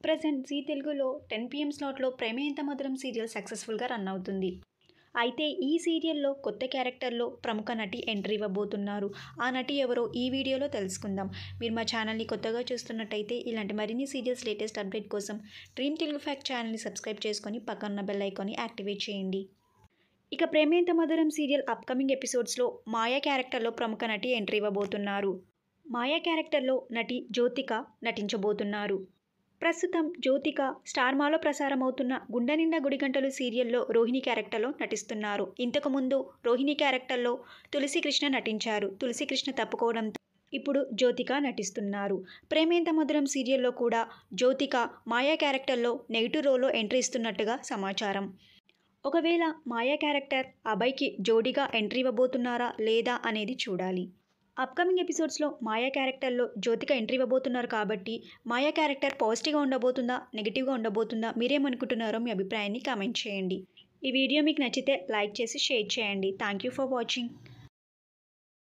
Present G తెలుగులో 10 PM స్లాట్‌లో 'ప్రేమే ఎంత మధురం' సీరియల్ సక్సెస్‌ఫుల్‌గా రన్ అవుతుంది. అయితే ఈ సీరియల్‌లో కొత్త క్యారెక్టర్‌లో ప్రముఖ నటి ఎంట్రీ ఇవ్వబోతున్నారు. ఆ నటి ఎవరో ఈ వీడియోలో తెలుసుకుందాం. మీరు మా ఛానల్‌ని కొత్తగా చూస్తున్నట్టయితే ఇలాంటి మరిన్ని సీరియల్స్ లేటెస్ట్ అప్డేట్ కోసం డ్రీమ్ తెలుగు ఫ్యాక్ట్ ఛానల్‌ని సబ్స్క్రైబ్ చేసుకొని పక్కనున్న బెల్ ఐకాన్ని యాక్టివేట్ చేయండి. ఇక 'ప్రేమే ఎంత మధురం' సీరియల్ అప్‌కమింగ్ ఎపిసోడ్స్‌లో మాయ క్యారెక్టర్‌లో ప్రముఖ నటి ఎంట్రీ ఇవ్వబోతున్నారు. మాయ క్యారెక్టర్‌లో నటి జ్యోతిక నటించబోతున్నారు. ప్రస్తుతం జ్యోతిక స్టార్మాలో ప్రసారమవుతున్న 'గుండె నిండా గుడిగంటలు' సీరియల్‌లో రోహిణి క్యారెక్టర్‌లో నటిస్తున్నారు. ఇంతకుముందు రోహిణి క్యారెక్టర్‌లో తులసి కృష్ణ నటించారు. తులసి కృష్ణ తప్పుకోవడంతో ఇప్పుడు జ్యోతిక నటిస్తున్నారు. 'ప్రేమే ఎంత మధురం' సీరియల్‌లో కూడా జ్యోతిక మాయ క్యారెక్టర్‌లో నెగెటివ్ రోల్‌లో ఎంట్రీ ఇస్తున్నట్టుగా సమాచారం. ఒకవేళ మాయ క్యారెక్టర్ అభయ్‌కి జోడీగా ఎంట్రీ ఇవ్వబోతున్నారా లేదా అనేది చూడాలి. అప్‌కమింగ్ ఎపిసోడ్స్‌లో మాయ క్యారెక్టర్‌లో జ్యోతిక ఎంట్రీ ఇవ్వబోతున్నారు కాబట్టి మాయ క్యారెక్టర్ పాజిటివ్‌గా ఉండబోతుందా? నెగెటివ్‌గా ఉండబోతుందా? మీరేమనుకుంటున్నారో మీ అభిప్రాయాన్ని కామెంట్ చేయండి. ఈ వీడియో మీకు నచ్చితే లైక్ చేసి షేర్ చేయండి. Thank you for watching.